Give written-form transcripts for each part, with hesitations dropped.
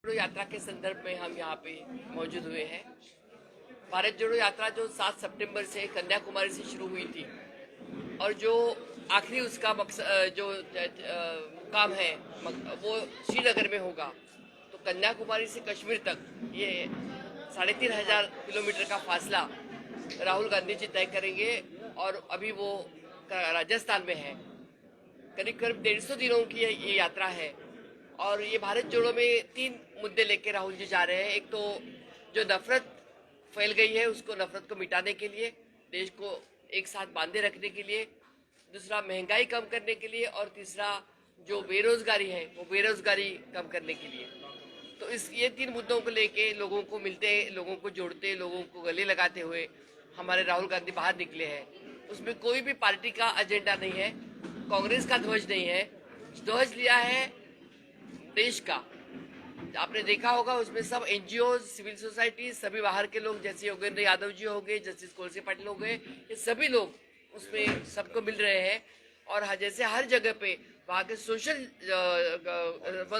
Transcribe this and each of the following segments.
जोड़ो यात्रा के संदर्भ में हम यहाँ पे मौजूद हुए हैं। भारत जोड़ो यात्रा जो 7 सितंबर से कन्याकुमारी से शुरू हुई थी और जो आखिरी उसका मकसद जो मुकाम है वो श्रीनगर में होगा। तो कन्याकुमारी से कश्मीर तक ये 3500 किलोमीटर का फासला राहुल गांधी जी तय करेंगे और अभी वो राजस्थान में है। करीब करीब 150 दिनों की ये यात्रा है और ये भारत जोड़ो में 3 मुद्दे लेके राहुल जी जा रहे हैं। एक तो जो नफरत फैल गई है उसको नफरत को मिटाने के लिए, देश को एक साथ बांधे रखने के लिए, दूसरा महंगाई कम करने के लिए और तीसरा जो बेरोजगारी है वो बेरोजगारी कम करने के लिए। तो इस ये 3 मुद्दों को लेके लोगों को मिलते, लोगों को जोड़ते, लोगों को गले लगाते हुए हमारे राहुल गांधी बाहर निकले हैं। उसमें कोई भी पार्टी का एजेंडा नहीं है, कांग्रेस का ध्वज नहीं है, ध्वज लिया है देश का। आपने देखा होगा उसमें सब एनजीओ, सिविल सोसाइटी, सभी बाहर के लोग जैसे योगेंद्र यादव जी हो गए, जस्टिस कोलसे पाटिल हो गए, ये सभी लोग उसमें सबको मिल रहे हैं। और जैसे हर जगह पे वहाँ के सोशल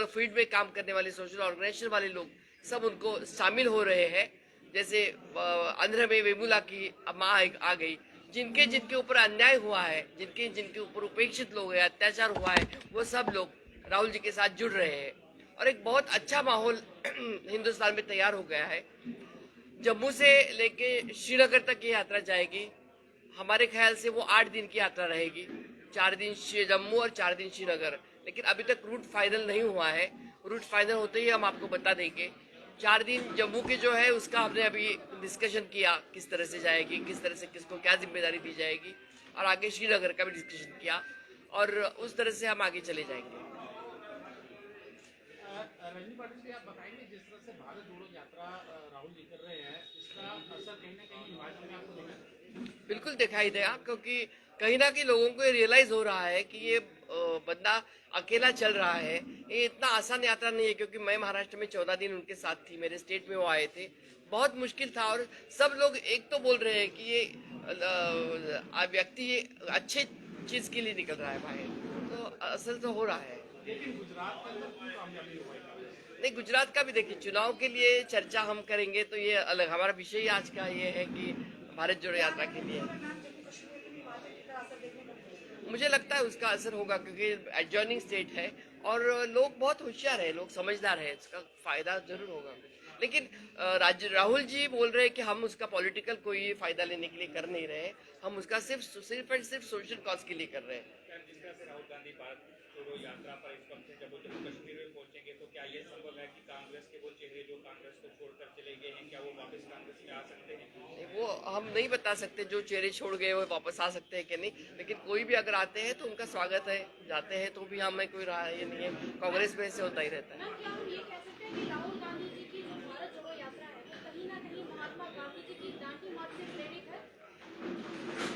फील्ड में काम करने वाले सोशल ऑर्गेनाइजेशन वाले लोग सब उनको शामिल हो रहे हैं। जैसे आंध्र में वेमुला की माँ आ गई, जिनके जिनके ऊपर अन्याय हुआ है, जिनके जिनके ऊपर उपेक्षित लोग हैं, अत्याचार हुआ है, वो सब लोग राहुल जी के साथ जुड़ रहे हैं और एक बहुत अच्छा माहौल हिंदुस्तान में तैयार हो गया है। जम्मू से लेके श्रीनगर तक की यात्रा जाएगी। हमारे ख्याल से वो 8 दिन की यात्रा रहेगी, 4 दिन जम्मू और 4 दिन श्रीनगर। लेकिन अभी तक रूट फाइनल नहीं हुआ है, रूट फाइनल होते ही हम आपको बता देंगे। 4 दिन जम्मू के जो है उसका हमने अभी डिस्कशन किया, किस तरह से जाएगी, किस तरह से किसको क्या जिम्मेदारी दी जाएगी, और आगे श्रीनगर का भी डिस्कशन किया और उस तरह से हम आगे चले जाएंगे। रजनी पाटिल जी, आप बताएंगे जिस तरह से भारत जोड़ो यात्रा राहुल जी कर रहे हैं, इसका असर कहीं ना कहीं हिमाचल में आपको दिखा? बिल्कुल दिखाई देगा, क्योंकि कहीं ना कहीं लोगों को ये रियलाइज हो रहा है कि ये बंदा अकेला चल रहा है। ये इतना आसान यात्रा नहीं है, क्योंकि मैं महाराष्ट्र में 14 दिन उनके साथ थी, मेरे स्टेट में वो आए थे, बहुत मुश्किल था। और सब लोग एक तो बोल रहे हैं कि ये व्यक्ति ये अच्छे चीज के लिए निकल रहा है बाहर, तो असर तो हो रहा है। लेकिन गुजरात के अंदर क्यों कामयाबी हो पाई? नहीं, गुजरात का भी देखिए, चुनाव के लिए चर्चा हम करेंगे तो ये अलग, हमारा विषय ही आज का ये है कि भारत जोड़ो यात्रा के लिए मुझे लगता है उसका असर होगा, क्योंकि एडजॉइनिंग स्टेट है और लोग बहुत होशियार है, लोग समझदार है, इसका फायदा जरूर होगा। लेकिन राहुल जी बोल रहे हैं कि हम उसका पॉलिटिकल कोई फायदा लेने के लिए कर नहीं रहे, हम उसका सिर्फ एंड सिर्फ सोशल कॉज के लिए कर रहे हैं। जिस तरह से राहुल गांधी भारत जोड़ो यात्रा पर इस वक्त जब वो जम्मू कश्मीर में पहुंचेंगे, तो क्या ये संभव है कि कांग्रेस के वो चेहरे जो कांग्रेस को छोड़कर चले गए हैं, क्या वो वापस कांग्रेस में आ सकते हैं? वो हम नहीं बता सकते, जो चेहरे छोड़ गए वो वापस आ सकते हैं कि नहीं, लेकिन कोई भी अगर आते हैं तो उनका स्वागत है, जाते हैं तो भी हमें कोई राय ये नहीं है, कांग्रेस में से होता ही रहता है। क्या हम ये कह सकते हैं कि राहुल गांधी जी की जो भारत जोड़ो यात्रा है वो कहीं ना कहीं महात्मा गांधी जी की दांडी मार्च से प्रेरित है?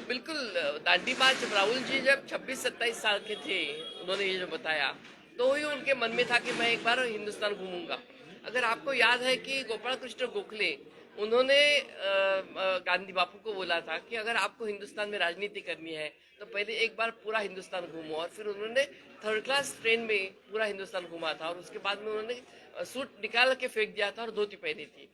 बिल्कुल, दांडी मार्च राहुल जी जब 26-27 साल के थे, उन्होंने ये जो बताया, तो ही उनके मन में था कि मैं एक बार हिंदुस्तान घूमूंगा। अगर आपको याद है कि गोपाल कृष्ण गोखले, उन्होंने गांधी बापू को बोला था कि अगर आपको हिंदुस्तान में राजनीति करनी है तो पहले एक बार पूरा हिंदुस्तान घूमो, और फिर उन्होंने 3rd क्लास ट्रेन में पूरा हिंदुस्तान घूमा था और उसके बाद में उन्होंने सूट निकाल के फेंक दिया था और धोती पहनी थी।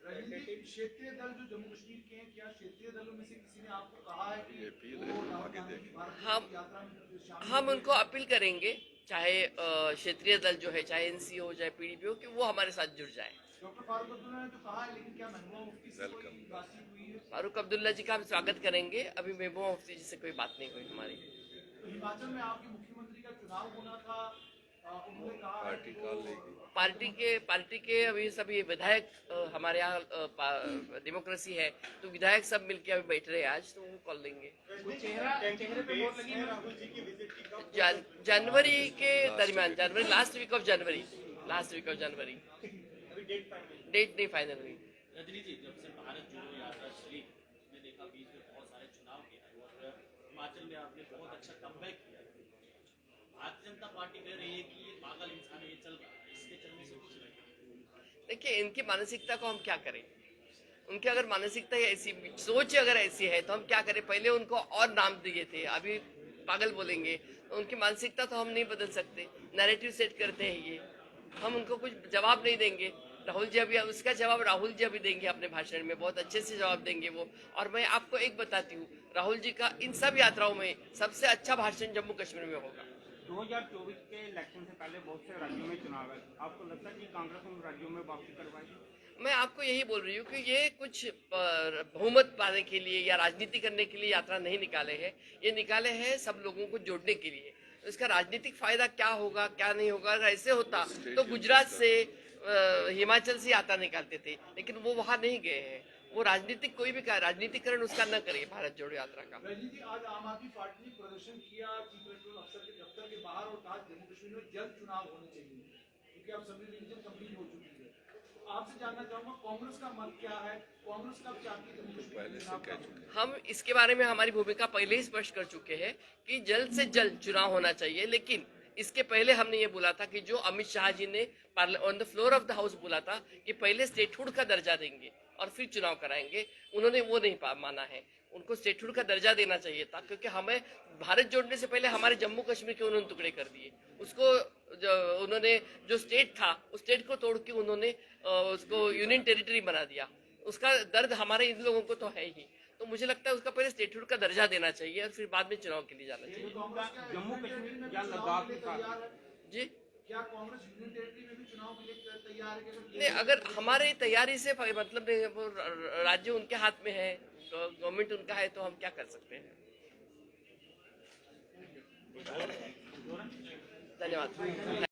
क्षेत्रीय दल जो जम्मू कश्मीर के हैं, क्या क्षेत्रीय दलों में से किसी ने आपको कहा है कि वो राहुल गांधी की भारत यात्रा में शामिल हम उनको अपील करेंगे, चाहे क्षेत्रीय दल जो है, चाहे एनसी हो, चाहे पीडीपी हो, कि वो हमारे साथ जुड़ जाए। डॉक्टर फारूक अब्दुल्ला ने तो कहा है, लेकिन क्या महबूबा मुफ्ती से कोई बातचीत हुई है? फारूक अब्दुल्ला जी का हम स्वागत करेंगे, अभी महबूबा मुफ्ती जी से कोई बात नहीं हुई हमारी। तो हिमाचल में आपके मुख्यमंत्री का चुनाव होना था, उन्होंने कहा पार्टी के अभी सभी विधायक, हमारे यहाँ डेमोक्रेसी है तो विधायक सब मिलके अभी बैठ रहे हैं, आज तो वो कॉल लेंगे। चेहरे पे वोट लगी राहुल जी की विजिट की जनवरी के दरमियान, जनवरी last week of January, date नहीं फाइनल हुई। रजनी जी, जब से भारत जोड़ो यात्रा चली, उसमें देखा बीच में बहुत सारे चुनाव के हैं और हिमाचल में आपने बहुत अच्छा कमबैक किया। भारतीय जनता पार्टी कह रही है कि ये पागल इंसान है, ये चल रहा है, इसके चलने से कुछ नहीं। देखिए, इनकी मानसिकता को हम क्या करें, उनकी अगर मानसिकता ऐसी, सोच अगर ऐसी है तो हम क्या करें। पहले उनको और नाम दिए थे, अभी पागल बोलेंगे, तो उनकी मानसिकता तो हम नहीं बदल सकते, नैरेटिव सेट करते हैं ये। हम उनको कुछ जवाब नहीं देंगे। राहुल जी अभी उसका जवाब राहुल जी अभी देंगे अपने भाषण में, बहुत अच्छे से जवाब देंगे वो। और मैं आपको एक बताती हूँ, राहुल जी का इन सब यात्राओं में सबसे अच्छा भाषण जम्मू कश्मीर में होगा। 2024 के इलेक्शन से पहले बहुत से राज्यों में चुनाव है, आपको लगता है कि कांग्रेस उन राज्यों में वापसी करवाएगी? मैं आपको यही बोल रही हूँ कि ये कुछ बहुमत पाने के लिए या राजनीति करने के लिए यात्रा नहीं निकाले हैं, ये निकाले हैं सब लोगों को जोड़ने के लिए। तो इसका राजनीतिक फायदा क्या होगा क्या नहीं होगा, अगर ऐसे होता तो गुजरात से हिमाचल से यात्रा निकालते थे, लेकिन वो वहां नहीं गए हैं। वो राजनीतिक कोई भी राजनीतिकरण उसका न करे भारत जोड़ो यात्रा का। रजनी जी, आज आम आदमी पार्टी ने प्रदर्शन किया चीफ इलेक्टोरल अफसर के दफ्तर के बाहर और कहा जम्मू कश्मीर में जल्द चुनाव होने चाहिए, क्योंकि अब सभी रिवीजन कंप्लीट हो चुकी है। आपसे जानना चाहूंगा कांग्रेस का मत क्या है, कांग्रेस कब चाहती है जम्मू कश्मीर? हम इसके बारे में हमारी भूमिका पहले ही स्पष्ट कर चुके हैं कि जल्द से जल्द चुनाव होना चाहिए, लेकिन इसके पहले हमने ये बोला था कि जो अमित शाह जी ने on the floor of the house बोला था कि पहले स्टेटहुड का दर्जा देंगे और फिर चुनाव कराएंगे, उन्होंने वो नहीं माना है। उनको स्टेटहुड का दर्जा देना चाहिए था, क्योंकि हमें भारत जोड़ने से पहले हमारे जम्मू कश्मीर के उन्होंने टुकड़े कर दिए। उसको उन्होंने जो स्टेट था उस स्टेट को तोड़ के उन्होंने उसको यूनियन टेरिटरी बना दिया। उसका दर्द हमारे इन लोगों को तो है ही। तो मुझे लगता है उसका पहले स्टेटहुड का दर्जा देना चाहिए और फिर बाद में चुनाव के लिए जाना चाहिए। जम्मू कश्मीर में या लद्दाख में जी, क्या कांग्रेस यूनियन टेरिटरी में भी चुनाव के लिए तैयार है? नहीं, अगर हमारे तैयारी से मतलब वो राज्य उनके हाथ में है, गवर्नमेंट उनका है, तो हम क्या कर सकते हैं। धन्यवाद।